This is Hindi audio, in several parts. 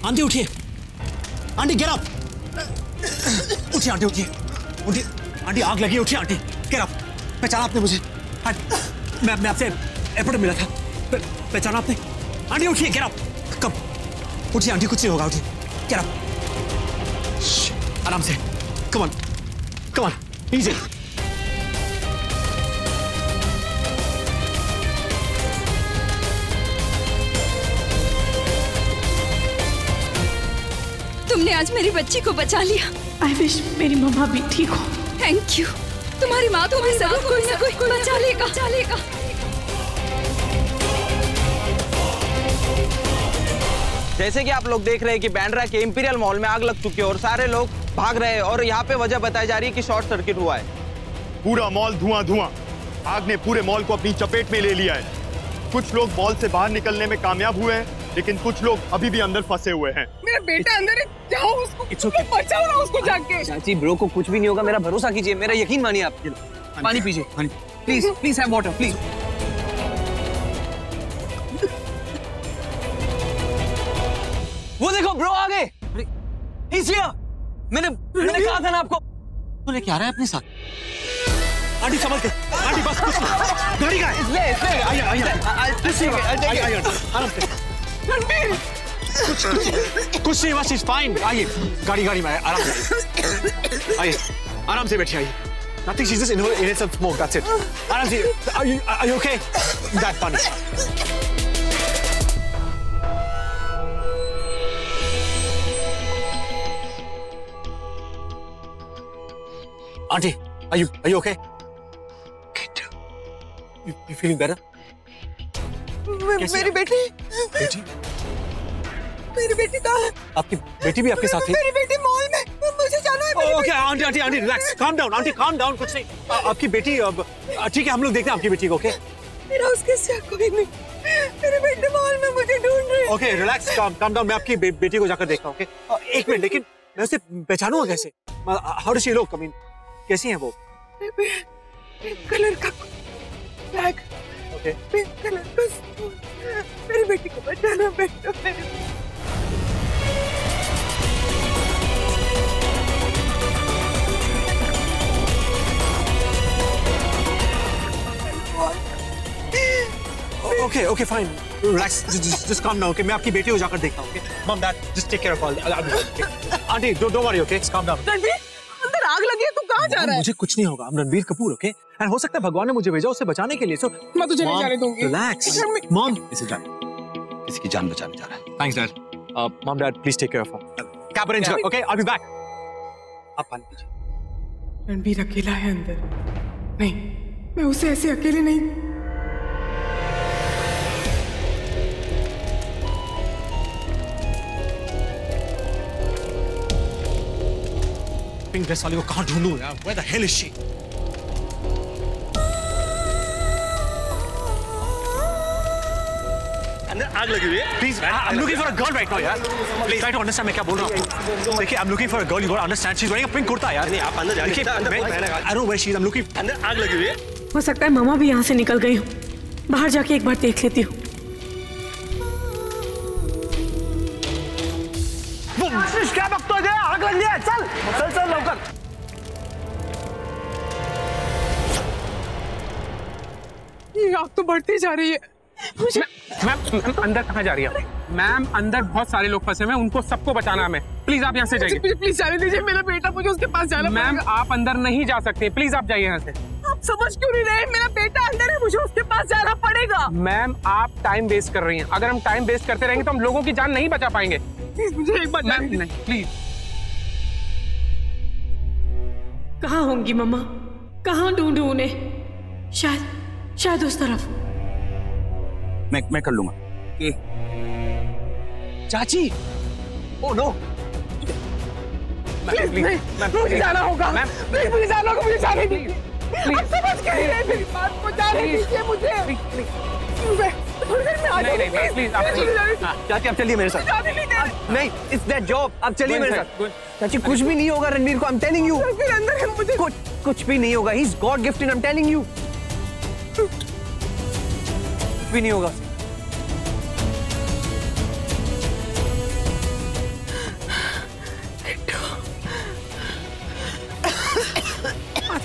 आंटी उठिए, आंटी गेट अप, उठिए आंटी उठिए, उठिए आंटी, आग लगी है, उठिए आंटी, गेट अप। पहचाना आपने मुझे? मैं आपसे एयरपोर्ट मिला था, पहचाना आपने? आंटी उठिए, गेट अप, कम उठिए आंटी, कुछ नहीं होगा, उठिए, गेट अप, आराम से, कम ऑन, इजी। तुमने आज मेरी बच्ची को बचा लिया। आई विश मेरी मम्मा भी ठीक हो। Thank you. तुम्हारी माँ तुम्हें जरूर कोई ना कोई बचा लेगा। जैसे कि आप लोग देख रहे हैं कि बांद्रा के इंपीरियल मॉल में आग लग चुकी है और सारे लोग भाग रहे हैं और यहाँ पे वजह बताई जा रही है कि शॉर्ट सर्किट हुआ है। पूरा मॉल धुआं, आग ने पूरे मॉल को अपनी चपेट में ले लिया है। कुछ लोग मॉल से बाहर निकलने में कामयाब हुए हैं, लेकिन कुछ लोग अभी भी अंदर फंसे हुए हैं। मेरा बेटा अंदर है, जाओ उसको, बचाओ ना उसको जाके। चाची ब्रो को कुछ भी नहीं होगा, मेरा भरोसा कीजिए, मेरा यकीन मानिए आप। पानी पीजिए, प्लीज हैव वाटर प्लीज। वो देखो ब्रो आ गए। मैंने कहा था ना आपको। तूने क्या रहा है अपने साथ? आंटी संभल के, आंटी बस कुछ नहीं, गाड़ी का है। आइए आराम से, कुछ नहीं, बस इज फाइन। आइए गाड़ी में आराम से, आइए आराम से बैठिए, आइए। Nothing, she's just inhaled some smoke, that's it. आराम से, are you okay? That funny. Auntie, are you okay? You feeling better? मेरी बेटी कहाँ है? आपकी बेटी भी आपके साथ है? मेरी बेटी मॉल में, मुझे जाना है। Okay aunty relax, calm down aunty, calm down, कुछ नहीं। आपकी बेटी अब ठीक है, हम लोग देखते हैं आपकी बेटी को, ओके? मेरा उसके साथ कोई नहीं, मेरी बेटी मॉल में मुझे ढूंढ रही है। ओके रिलैक्स, calm down, मैं आपकी बेटी को जाकर देखता हूँ, ओके? एक मिनट, लेकिन मैं उसे पहचानूंगा कैसे? How does she look? I mean कैसी है वो? पिंक कलर का फ्लैग, ओके, पिंक कलर का स्टोन। मेरी बेटी को बचाना बेटा। Okay fine, relax, just calm down, okay? मैं आपकी बेटी को जाकर देखता हूँ, okay? Mom dad just take care of all. Aunty don't worry, okay? calm down। अंदर आग लगी है, तू कहाँ जा रहा है? मुझे कुछ नहीं होगा, I'm Ranbir Kapoor, okay? And हो सकता है भगवान ने मुझे भेजा उसे बचाने के लिए, सो मैं तुझे नहीं जाने दूंगी। रिलैक्स मॉम, किसी की जान बचाने जा रहा है। Thanks dad. Mom dad please take care of her. Cab arrange कर, okay? I will be back. आप पानी पीजिए। रणबीर अकेला है अंदर। नहीं, मैं उसे ऐसे अकेले नहीं। पिंक ड्रेस वाली को कहाँ ढूंढूं यार? Where the hell is she? अंदर आग लगी हुई है। Please, I'm looking for a girl right now, यार. Please try to understand मैं क्या बोल रहा हूँ. देखिए, I'm looking for a girl. You gotta understand. She's wearing a pink kurta यार. नहीं, आप अंदर जाइए. I don't know where she is. I'm looking. अंदर आग लगी हुई है। हो सकता है मामा भी यहाँ से निकल गई हो। बाहर जाके एक बार देख लेती हूँ। क्या वक्त हो गया? आग लग गया, चल लौकर। ये आग तो बढ़ती जा रही है। मैम अंदर कहाँ जा रही है? मैम अंदर बहुत सारे लोग फंसे हुए हैं, उनको सबको बचाना हमें। प्लीज आप यहाँ से जाइए। प्लीज जाने दीजिए, मेरा बेटा, मुझे उसके पास जाना पड़ेगा। मैम आप अंदर नहीं जा सकते, प्लीज आप जाइए यहाँ से। आप समझ क्यों नहीं रहे? मेरा बेटा अंदर है, मुझे उसके पास जाना पड़ेगा। मैम आप टाइम वेस्ट कर रही हैं। अगर हम टाइम वेस्ट करते रहेंगे तो हम लोगों की जान नहीं बचा पाएंगे। मुझे एक बार नहीं प्लीज। कहाँ होंगी मम्मा? कहाँ ढूंढूं उन्हें? शायद उस तरफ। मैं कर लूंगा। चाची, ओ नो, मुझे जाना होगा। मुझे जाना होगा, मुझे जाने दीजिए। आप समझ के नहीं रहे मेरी बात को, जाने दीजिए मुझे। नहीं प्लीज चाची आप चलिए मेरे साथ। नहीं, इट्स दैट जॉब। आप चलिए मेरे साथ। चाची कुछ भी नहीं होगा रणबीर को, आई एम टेलिंग यू। अंदर है, मुझे कुछ भी नहीं होगा। ही is god gifted, I am telling you. कुछ भी नहीं होगा।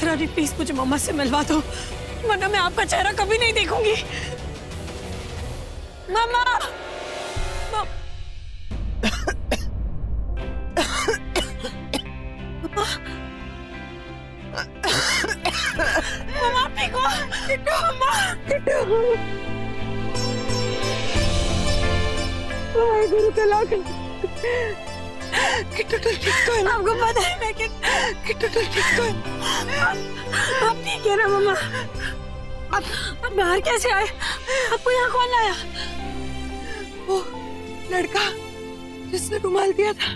माता रानी प्लीज मुझे मम्मा से मिलवा दो, वरना मैं आपका चेहरा कभी नहीं देखूंगी। मम्मा, मम्मा ठीक हो? किट्टू, मम्मा, किट्टू। गुरु के लाख किट्टू तो ठीक तो है। आपको पता है मैं किट्टू तो ठीक तो है। आप ठीक है ना मम्मा? आप बाहर कैसे आए? आपको यहाँ कौन लाया? वो लड़का जिसने रुमाल दिया था,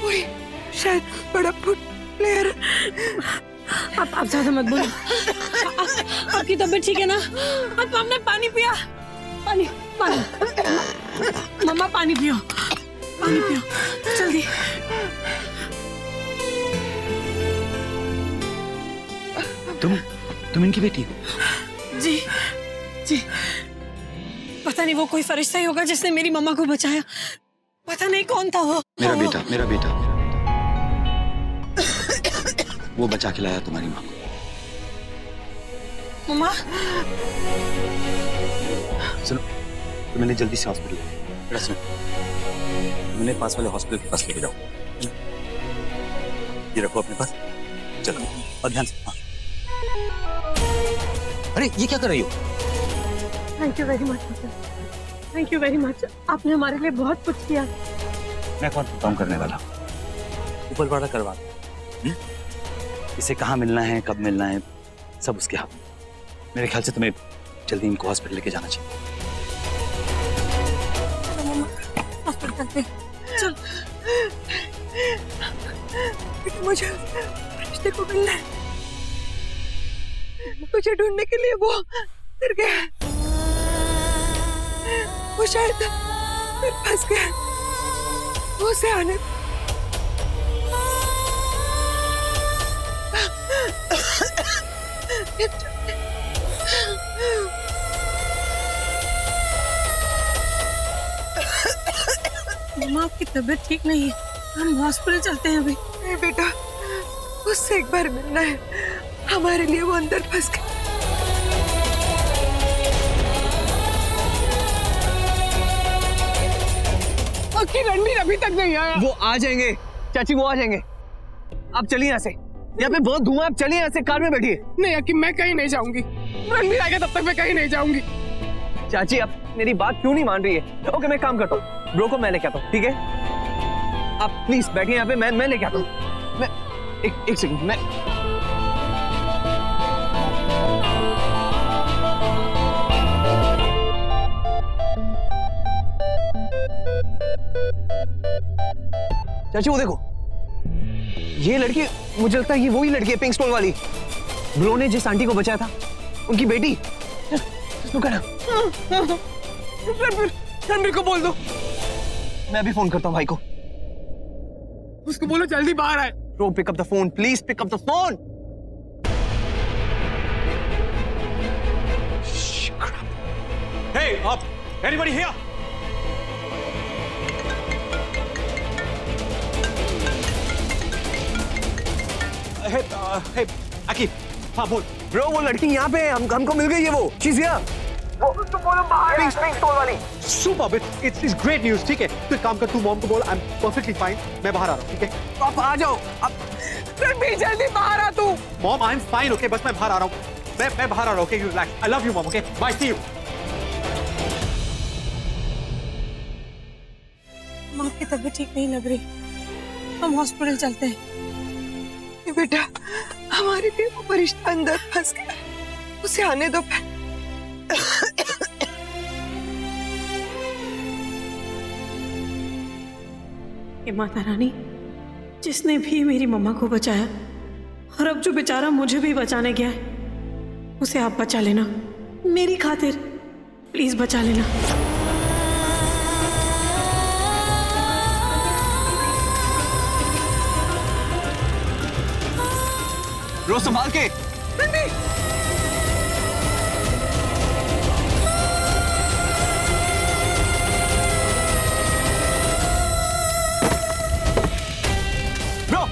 वही शायद बड़ा प्लेयर। आप ज्यादा मत बोलो। आपकी तबीयत ठीक है ना? आपने पानी पिया? पानी पानी मम्मा पानी पियो, पानी पियो जल्दी। तुम इनकी बेटी हो? जी जी। पता नहीं वो कोई फरिश्ता ही होगा जिसने मेरी मम्मा को बचाया। पता नहीं कौन था वो। मेरा बेटा वो बचा के लाया तुम्हारी माँ को। मम्मा सुनो, तो मैंने जल्दी से हॉस्पिटल सुनो, मैंने पास वाले हॉस्पिटल के पास लेके जाओ। ये रखो अपने पास, चलो और ध्यान से। हाँ। अरे ये क्या कर रही हो? Thank you very much, thank you very much. आपने हमारे लिए बहुत कुछ किया। मैं कौन काम करने वाला? ऊपर वाला करवा। इसे कहाँ मिलना है, कब मिलना है, सब उसके हाथ। मेरे ख्याल से तुम्हें जल्दी इनको हॉस्पिटल लेके जाना चाहिए। चल। मुझे रिश्ते को मिलना है। मुझे ढूंढने के लिए वो डर गया। वो शायद फिर फंस गया। वो उसे आने मम्मा आपकी तबीयत ठीक नहीं है, हम हॉस्पिटल चलते हैं अभी। नहीं बेटा, उससे एक बार मिलना है। हमारे लिए वो अंदर फंस गया। रणबीर अभी तक नहीं आया। वो आ जाएंगे चाची, वो आ जाएंगे। आप चलिए यहाँ से, यहाँ पे बहुत धुआं। आप चलिए यहाँ से, कार में बैठिए। नहीं अकी, मैं कहीं नहीं जाऊंगी। रणबीर आएगा तब तक मैं कहीं नहीं जाऊंगी। चाची आप मेरी बात क्यों नहीं मान रही है? ओके मैं काम करता हूँ, ब्रो को मैं लेके आता हूँ, ठीक है? आप प्लीज बैठिए यहाँ पे, मैं लेके आता हूँ। मैं एक सेकंड, मैं चाची वो देखो, ये लड़की मुझे लगता है ये वही लड़की है, पिंक स्टोन वाली। ब्रो ने जिस आंटी को बचाया था, उनकी बेटी। रणबीर को बोल दो। मैं अभी फोन करता हूँ भाई को। उसको बोलो जल्दी बाहर आए। Bro pick up the phone, please pick up the phone. Hey, anybody here? Hey, Aki, हाँ बोल। ब्रो वो लड़की यहाँ पे है, हमको मिल गई है वो। She's here। वो तो बोलो बाहर है। पिंक स्टोन वाली। Super, it's great news, ठीक है? तो एक काम कर, तू मॉम को बोल, I'm perfectly fine, मैं बाहर आ रहा हूँ, ठीक है? तो आप आ जाओ। रणबीर जल्दी बाहर आ तू। Mom, I'm fine, okay? बस मैं बाहर आ रहा हूँ। मैं बाहर आ रहा हूँ, okay? You relax. I love you, mom, okay? Bye, see you. माँ की तबीयत ठीक नहीं लग रही, हम हॉस्पिटल चलते हैं। बेटा, हमारे लिए वो फरिश्ता अंदर फंस गया, उसे आने दो। माता रानी, जिसने भी मेरी मम्मा को बचाया और अब जो बेचारा मुझे भी बचाने गया है, उसे आप बचा लेना, मेरी खातिर प्लीज बचा लेना। ब्रो संभाल के। Bro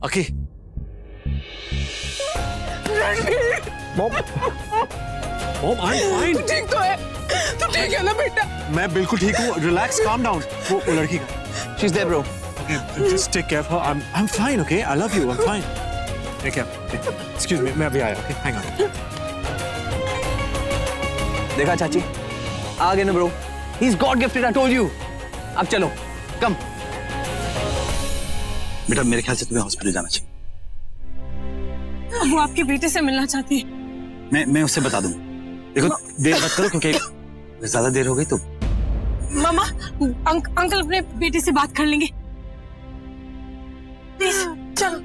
okay mom I am fine. ठीक तो है, तू ठीक है ना बेटा? मैं बिल्कुल ठीक हूँ। Relax, calm down. वो लड़की का she is there bro. Just take care of her. I am fine. Okay I love you. I am fine. Take care. Excuse me, मैं अभी आया। Okay hang on. देखा चाची, आ गए ना bro. He is god gifted, I told you. अब चलो, कम। बेटा मेरे ख्याल से तुम्हें हॉस्पिटल जाना चाहिए। वो आपके बेटे से मिलना चाहती है। मैं उससे बता दूं। देखो देर मत करो, क्योंकि ज्यादा देर हो गई तो। मामा, अंकल अपने बेटे से बात कर लेंगे। प्लीज चलो।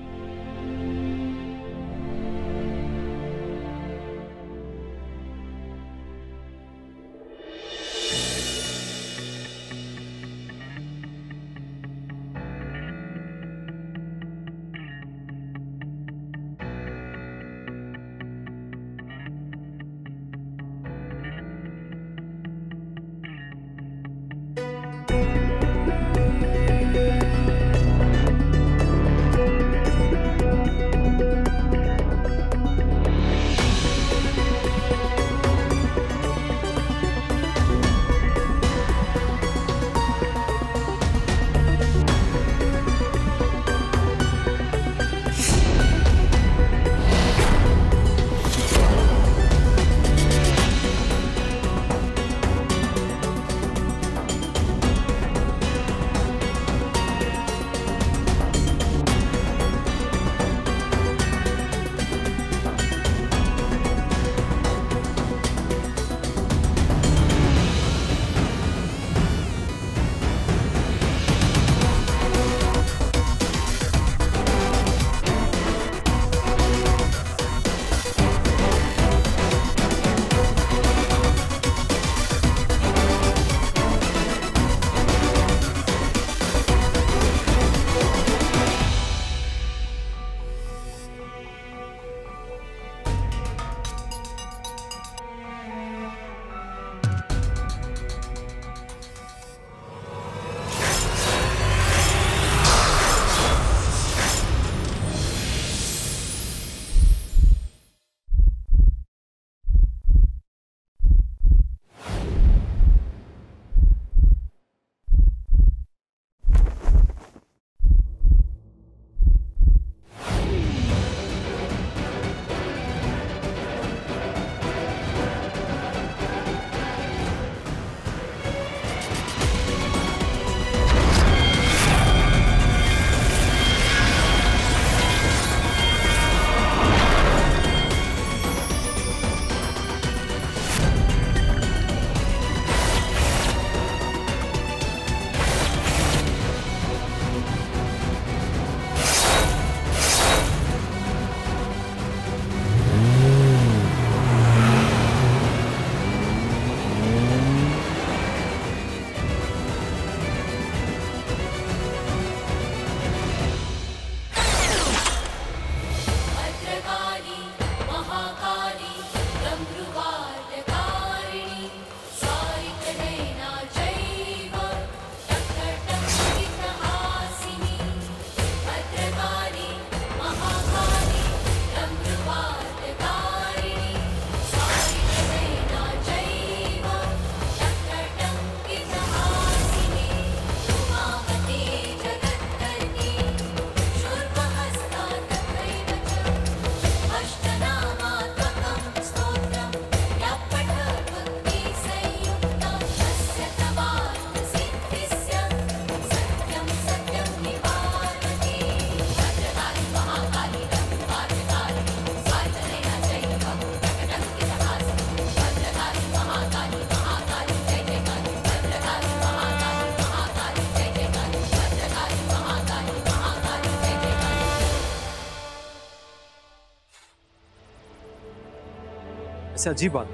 इससे अजीब बात,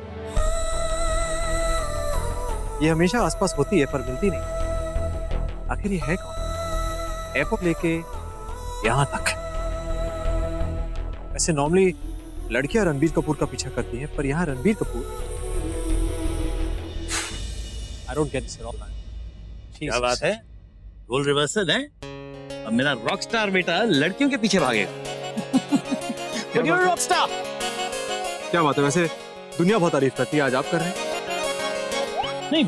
ये हमेशा आसपास होती है पर मिलती नहीं। आखिर ये है कौन? एयरपोर्ट लेके यहां तक। वैसे नॉर्मली लड़कियां रणबीर कपूर का पीछा करती हैं, पर यहां Ranbir Kapoor. I don't get this at all. क्या बात है? रोल रिवर्सल है? अब मेरा रॉकस्टार बेटा लड़कियों के पीछे भागेगा। रॉकस्टार। क्या बात है, वैसे दुनिया बहुत तारीफ करती है, आज आप कर रहे हैं? नहीं,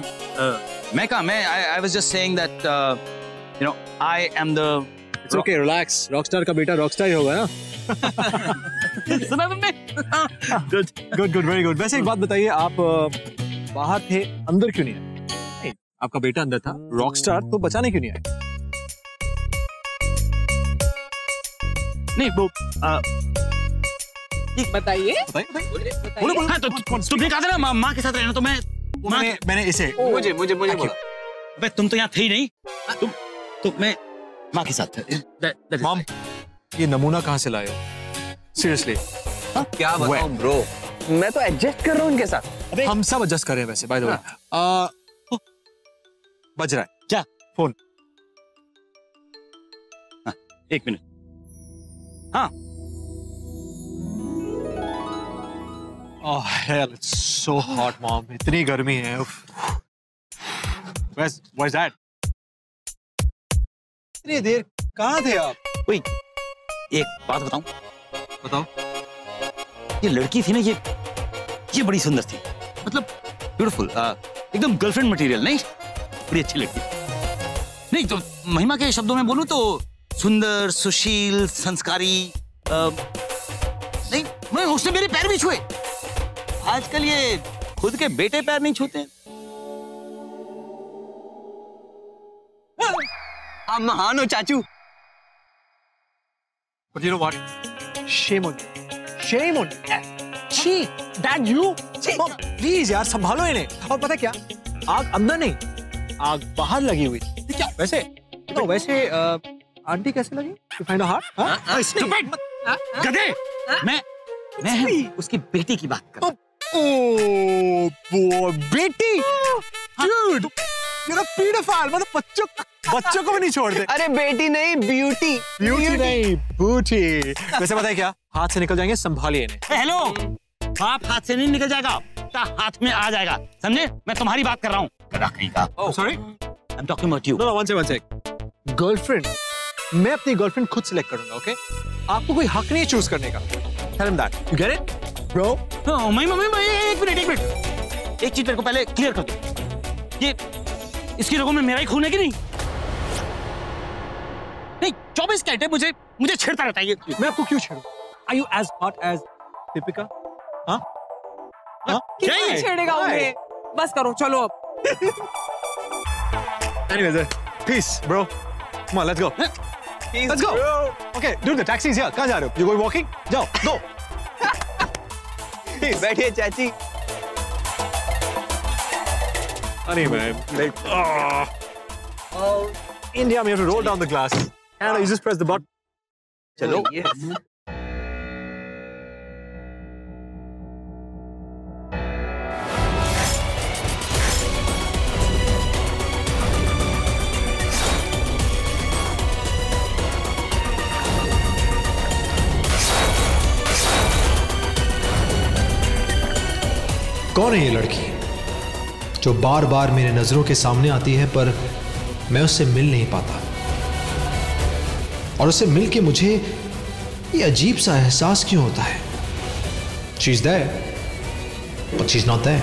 मैं I was just saying that you know I am the. It's okay, relax. Rockstar का बेटा रॉकस्टार ही होगा ना। सुना तुमने? Good good good, very good. वैसे एक बात बताइए, आप बाहर थे, अंदर क्यों नहीं आए? नहीं, आपका बेटा अंदर था, रॉकस्टार, तो बचाने क्यों नहीं आए? नहीं वो बताइए। बोलो। हाँ, तो तुमने कहा था ना माँ के साथ रहना, तो मैंने इसे मुझे बोला। अबे तुम तो यहाँ थे ही नहीं, तो मैं माँ के साथ था। मॉम, ये नमूना कहाँ से लाए हो? सीरियसली क्या बताऊं ब्रो, मैं तो एडजस्ट कर रहा हूँ उनके साथ। हम सब एडजस्ट कर रहे हैं वैसे, बाय द वे। बज रहा है क्या? फोन। हाँ, 1 मिनट। हाँ। Oh hell, it's so hot, mom. इतनी गर्मी है। Where's that? इतनी देर कहाँ थे आप? कोई एक बात बताऊं? बताओ। ये लड़की थी ना, ये बड़ी सुंदर थी, मतलब ब्यूटीफुल, एकदम गर्लफ्रेंड मटेरियल। नहीं, बड़ी अच्छी लड़की। नहीं तो महिमा के शब्दों में बोलूं तो सुंदर, सुशील, संस्कारी। नहीं, मैं उसने मेरे पैर भी छुए। आजकल ये खुद के बेटे पैर नहीं छूते। आप महान हो चाचू। But you know what? Shame on you. Shame on you. She, that you? Mom, please यार, संभालो इन्हें। और पता क्या? आग अंदर नहीं, आग बाहर लगी हुई। क्या? वैसे आंटी कैसे लगी? You find her hot? हाँ? Stupid! गधे! मैं उसकी बेटी की बात कर रहा हूँ। Oh, बेटी! Dude, you're a pedophile. मतलब बच्चों को भी नहीं छोड़ते। अरे बेटी नहीं, ब्यूटी नहीं, बूटी। वैसे पता है क्या? हाथ से निकल जाएंगे, संभालिए इन्हें। हेलो, बाप हाथ से नहीं निकल जाएगा, हाथ में आ जाएगा, समझे? मैं तुम्हारी बात कर रहा हूँ। कहीं का। Sorry? I'm talking about you. No, one sec. Girlfriend, मैं अपनी गर्लफ्रेंड खुद सिलेक्ट करूंगा, ओके? आपको कोई हक नहीं है चूज करने का। Tell him that. You get it, bro? एक मिनट। एक चीज मेरे को पहले क्लियर कर दो, ये इसकी रगों में मेरा ही खून है कि नहीं? 24 घंटे मुझे छेड़ता रहता है ये। मैं आपको क्यों छेड़ूं? Are you as hot as Deepika? हाँ? कितना छेड़ेगा उन्हें? बस करो, चलो अब। Anyways, peace, bro. Come on, let's go. Let's go. Okay, dude, the taxi is here. कहाँ जा रहे हो? You going walking? जाओ, go. बैठिए चाची। Funny man, like, India, we have to roll down the glass. Canada, you just press the button. चलो। कौन है ये लड़की जो बार बार मेरे नजरों के सामने आती है, पर मैं उससे मिल नहीं पाता, और उससे मिल के मुझे ये अजीब सा एहसास क्यों होता है? She's there, but she's not there.